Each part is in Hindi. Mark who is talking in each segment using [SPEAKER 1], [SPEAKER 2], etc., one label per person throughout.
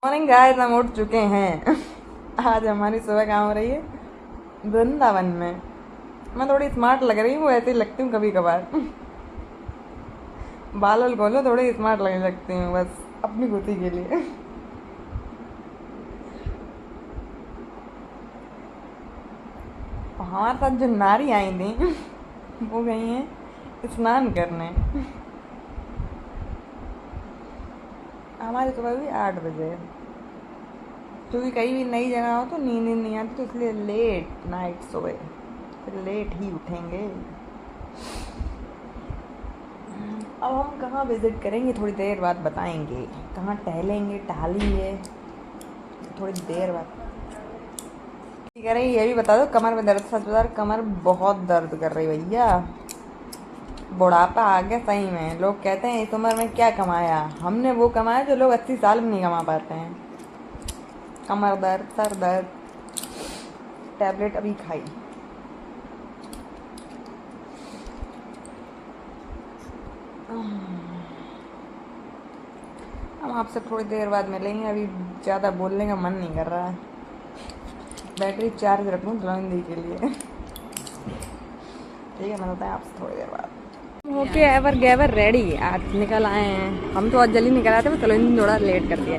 [SPEAKER 1] मॉर्निंग गाइस, हम उठ चुके हैं। आज हमारी सुबह कहाँ हो रही है? वृंदावन में। मैं थोड़ी स्मार्ट लग रही हूँ, ऐसे ही लगती हूँ कभी कभार। बाल वाल खोलो, थोड़ी स्मार्ट लगने लगती हूँ बस अपनी खुशी के लिए। हमारे साथ जो नारी आई थी वो गई हैं स्नान करने। हमारी सुबह हुई 8 बजे, क्योंकि कहीं भी नई जगह हो तो नींद नहीं आती, तो इसलिए लेट नाइट सोए, फिर लेट ही उठेंगे। अब हम कहाँ विजिट करेंगे थोड़ी देर बाद बताएंगे। कहाँ टहलेंगे, टहलेंगे थोड़ी देर बाद। कह रही ये भी बता दो, कमर में दर्द, सच बता रही, कमर बहुत दर्द कर रही भैया। बुढ़ापा आ गया सही में। लोग कहते हैं इस उम्र में क्या कमाया, हमने वो कमाया जो लोग 80 साल में नहीं कमा पाते हैं। कमर दर्द, सर दर्द, टैबलेट अभी खाई। हम आपसे थोड़ी देर बाद मिलेंगे, अभी ज़्यादा बोलने का मन नहीं कर रहा है। बैटरी चार्ज रखूँ दुल्हन के लिए। ठीक है, मैं बताएं आपसे थोड़ी देर बाद। ओके, एवर गैवर रेडी, आज निकल आए हैं। हम तो आज जल्दी निकल आए थे, पर चलो थोड़ा लेट कर दिया।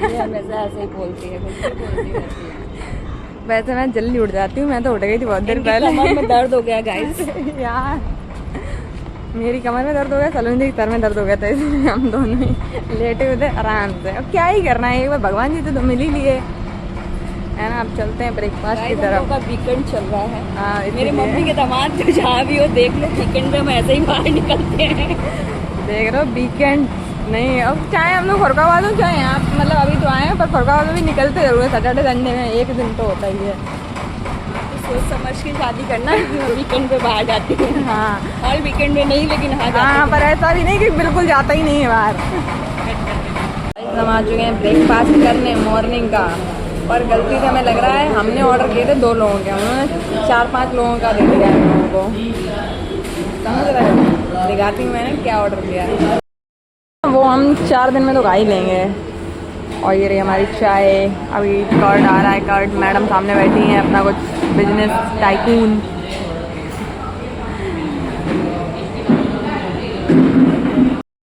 [SPEAKER 2] ये हमेशा ऐसे ही बोलती है, कुछ भी बोलती रहती है।
[SPEAKER 1] वैसे मैं जल्दी उठ जाती हूँ, मैं तो उठ गई थी बहुत देर पहले।
[SPEAKER 2] कमर में दर्द हो गया गाइस।
[SPEAKER 1] यार मेरी कमर में दर्द हो गया, सलोनी के सर में दर्द हो गया था, इसलिए हम दोनों ही लेटे हुए थे आराम से। अब क्या ही करना है, एक बार भगवान जी तो मिल ही लिए है ना। अब चलते हैं ब्रेकफास्ट की तरफ।
[SPEAKER 2] का वीकेंड चल रहा है।
[SPEAKER 1] हाँ,
[SPEAKER 2] मेरे मम्मी के दामाद जो जहाँ भी हो देख लो, वीकेंड में हम ऐसे ही बाहर निकलते हैं।
[SPEAKER 1] देख रहे हो, वीकेंड नहीं, अब चाहे हम लोग फरकाबाद हो चाहे यहाँ, मतलब अभी तो आए हैं, पर फरकाबाद में भी निकलते जरूर है। सैटरडे संडे में एक दिन तो होता ही है।
[SPEAKER 2] तो सोच समझ के शादी करना है, वीकेंड पे बाहर जाती है।
[SPEAKER 1] हाँ
[SPEAKER 2] हर वीकेंड में नहीं, लेकिन
[SPEAKER 1] हाँ, पर ऐसा भी नहीं कि बिल्कुल जाता ही नहीं है बाहर। हम आ चुके हैं ब्रेकफास्ट करने मॉर्निंग का, पर गलती से हमें लग रहा है हमने ऑर्डर किए थे 2 लोगों के, उन्होंने 4-5 लोगों का दे दिया हम लोगों को। समझ रहे हो, दिखाती हूँ मैंने क्या ऑर्डर किया है। वो हम 4 दिन में तो खा ही लेंगे। और ये रही हमारी चाय। अभी कर्ड आ रहा है, कर्ड मैडम सामने बैठी हैं, अपना कुछ बिजनेस टाइकून।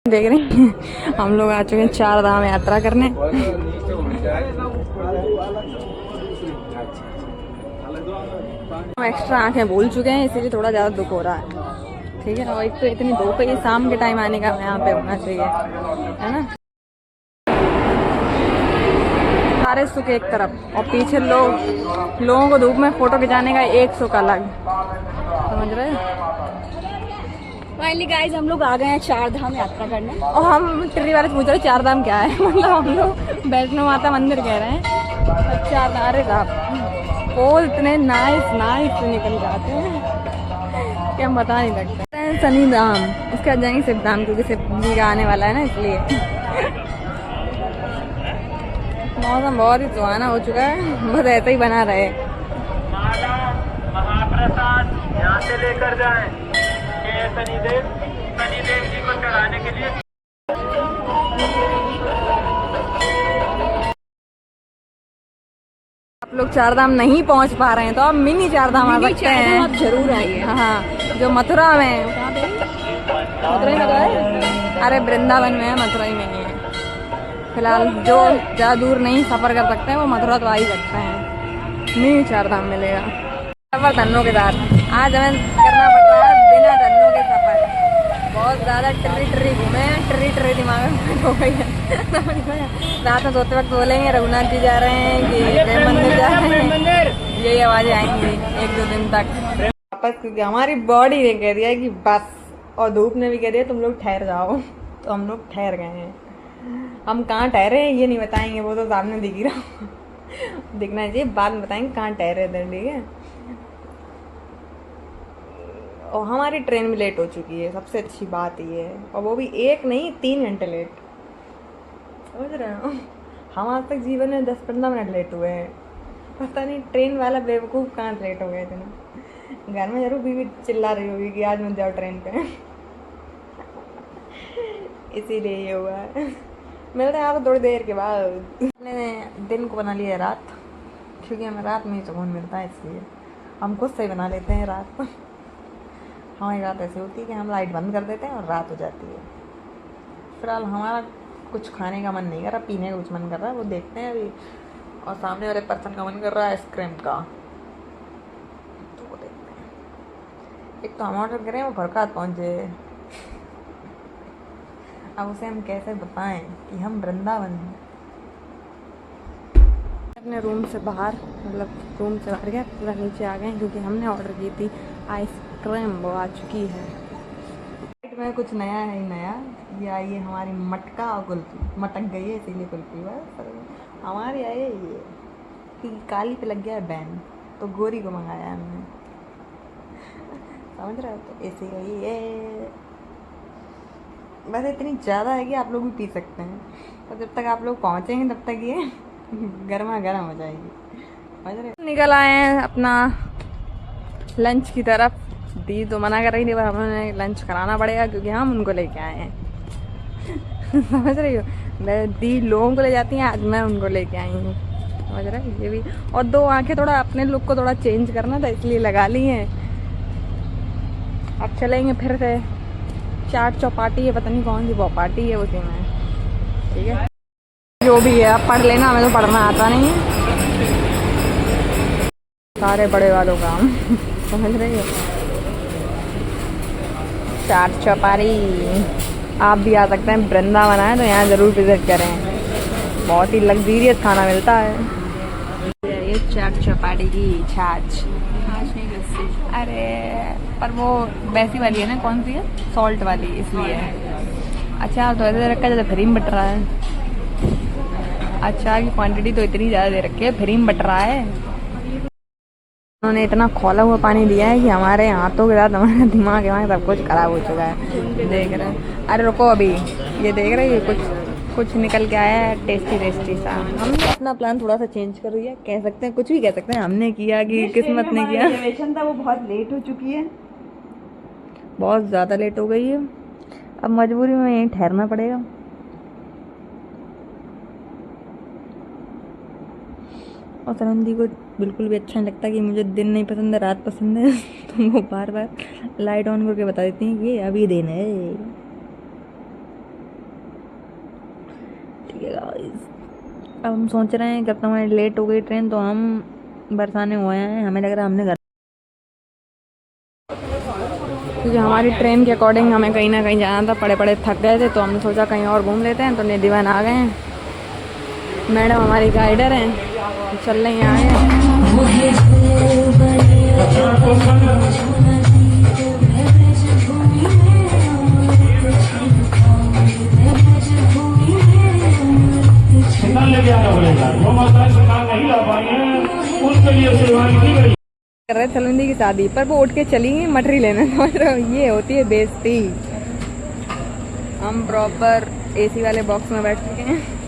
[SPEAKER 1] देख रहे हैं हम लोग आ चुके हैं 4 धाम यात्रा करने। हम एक्स्ट्रा आंखें भूल चुके हैं, इसीलिए थोड़ा ज़्यादा दुख हो रहा है। ठीक है, और एक तो इतनी धूप है, शाम के टाइम आने का यहाँ पे होना चाहिए, है ना। सारे सुख एक तरफ और पीछे लोगों को धूप में फोटो खिंचाने का एक सुख अलग। समझ रहे हैं।
[SPEAKER 2] फाइनली गाइस, हम लोग आ गए हैं 4 धाम यात्रा करने।
[SPEAKER 1] और हम ट्री वाले से पूछ रहे 4 धाम क्या है। मतलब हम लोग वैष्णो माता मंदिर कह रहे हैं, 4 धाम। अरे साहब पोल इतने नाइस नाइस निकल जाते हैं कि हम बता नहीं सकते। शनि धाम, उसके बाद जाएंगे शिव धाम, क्योंकि शिव जी का आने वाला है ना, इसलिए। मौसम बहुत ही सुहाना हो चुका है, बस ऐसा ही बना रहे।
[SPEAKER 3] माला महाप्रसाद यहाँ से लेकर जाएं। ये शनिदेव जी को चढ़ाने के लिए।
[SPEAKER 1] आप लोग 4 धाम नहीं पहुंच पा रहे हैं तो आप मिनी 4 धाम आ सकते हैं।
[SPEAKER 2] आप जरूर आइए।
[SPEAKER 1] हाँ, जो मथुरा में,
[SPEAKER 2] मथुरा में है।
[SPEAKER 1] अरे वृंदावन में है, मथुरा में नहीं है। फिलहाल जो ज़्यादा दूर नहीं सफ़र कर सकते हैं वो मथुरा तो आ ही सकते हैं। मिनी 4 धाम मिलेगा सफ़र धनों के साथ। आज हमें करना पड़ रहा है बिना धनों के सफ़र। बहुत ज़्यादा ट्री घूमे हैं, ट्री दिमाग में हो गई है। रात में सोते वक्त बोलेंगे रघुनाथ जी जा रहे हैं कि प्रेम मंदिर जा रहे हैं, यही आवाज़ें आएंगी 1-2 दिन तक वापस, क्योंकि हमारी बॉडी ने कह दिया कि बस, और धूप ने भी कह दिया तुम लोग ठहर जाओ। तो हम लोग ठहर गए हैं। हम कहाँ ठहरे हैं ये नहीं बताएंगे, वो तो सामने दिख ही रहा। दिखना चाहिए, बाद में बताएंगे कहाँ ठहरे थे। ठीक है, और हमारी ट्रेन भी लेट हो चुकी है, सबसे अच्छी बात ये है। और वो भी 1 नहीं 3 घंटे लेट। समझ रहे हो, हम आज तक जीवन में 10-15 मिनट लेट हुए हैं। पता नहीं ट्रेन वाला बेवकूफ़ कहाँ लेट हो गए थे। घर में जरूर बीवी चिल्ला रही होगी कि आज मत जाओ ट्रेन पे। इसीलिए ये हुआ है। मिलते हैं आपको थोड़ी देर के बाद। हमने दिन को बना लिया रात, क्योंकि हमें रात में ही सुकून मिलता है, इसलिए हम खुद से ही बना लेते हैं रात। हमारी रात ऐसी होती है कि हम लाइट बंद कर देते हैं और रात हो जाती है। फिलहाल हमारा कुछ खाने का मन नहीं कर रहा, पीने का कुछ मन कर रहा है, वो देखते हैं अभी। और सामने वाले पर्सन का मन कर रहा है आइसक्रीम का, तो वो देखते हैं। एक तो हम ऑर्डर करें, वो बरकत पहुँचे। अब उसे हम कैसे बताएं कि हम वृंदावन हैं। अपने रूम से बाहर, मतलब रूम से बाहर गए, पूरा नीचे आ गए, क्योंकि हमने ऑर्डर की थी आइसक्रीम, वो आ चुकी है। में कुछ नया है ही नया, ये आई है हमारी मटका और कुल्फी। मटक गई है इसीलिए कुल्फी, बस हमारी आई है ये कि काली पे लग गया है बैन, तो गोरी को मंगाया हमने, समझ रहे हो। तो ऐसे ही ये बस इतनी ज़्यादा है कि आप लोग भी पी सकते हैं, तो जब तक आप लोग पहुँचेंगे तब तक ये गर्मा गर्म हो जाएगी, समझ रहे। निकल आए हैं अपना लंच की तरफ। दी तो मना कर रही थी, पर हमें लंच कराना पड़ेगा क्योंकि हम उनको लेके आए हैं। समझ रही हो, मैं दी लोगों को ले जाती हैं, आज मैं उनको लेके आई हूँ, समझ रहे हो। ये भी, और दो आंखें थोड़ा अपने लुक को थोड़ा चेंज करना था, इसलिए लगा ली हैं। अब चलेंगे फिर से, चाट चौपाटी है, पता नहीं कौन सी चौपाटी है, उसी में। ठीक है, जो भी है आप पढ़ लेना, हमें तो पढ़ना आता नहीं है, सारे बड़े वालों का हम। समझ रही हो। चाट चौपाटी आप भी आ सकते हैं, वृंदावन है तो यहाँ ज़रूर विजिट करें, बहुत ही लग्जरियस खाना मिलता है। ये चाट चौपाटी की छाछ नहीं लस्सी, अरे पर वो वैसी वाली है ना, कौन सी है, सॉल्ट वाली, इसलिए। अचार तो ऐसे रखा है जैसे फ्री में बट रहा है। अचार की क्वांटिटी तो इतनी ज़्यादा दे रखी है, फ्री में बट रहा है। उन्होंने इतना खोला हुआ पानी दिया है कि हमारे हाथों के साथ हमारा दिमाग सब कुछ खराब हो चुका है। देख रहे हैं, अरे रुको अभी, ये देख रहे हैं, कुछ निकल के आया है टेस्टी सा। हमने अपना प्लान थोड़ा सा चेंज कर दिया, कह सकते हैं, कुछ भी कह सकते हैं, हमने किया कि किस्मत ने किया।
[SPEAKER 2] रिजर्वेशन था वो बहुत लेट हो चुकी है,
[SPEAKER 1] बहुत ज़्यादा लेट हो गई है, अब मजबूरी में यहीं ठहरना पड़ेगा। और सरंदी को बिल्कुल भी अच्छा नहीं लगता कि मुझे दिन नहीं पसंद है, रात पसंद है। तो वो बार बार लाइट ऑन करके बता देती हैं कि ये अभी दिन है। ठीक है गाइस, अब हम सोच रहे हैं कि अब हमारी लेट हो गई ट्रेन, तो हम बरसाने हुए हैं, हमें लग रहा है हमने घर, क्योंकि हमारी ट्रेन के अकॉर्डिंग हमें कहीं ना कहीं जाना था, पड़े थक गए थे, तो हमने सोचा कहीं और घूम लेते हैं। तो निधिवन आ गए हैं, मैडम हमारी गाइडर हैं, चल रहे हैं आए।
[SPEAKER 3] लेके आना पड़ेगा, जो माताएं सामान नहीं ला पाई हैं उनके लिए सेवा की गई।
[SPEAKER 1] कर रहे सलंदी की शादी पर वो उठ के चली गई मटरी लेने, समझ रहे हो, ये होती है बेइज्जती। हम प्रॉपर एसी वाले बॉक्स में बैठ चुके हैं।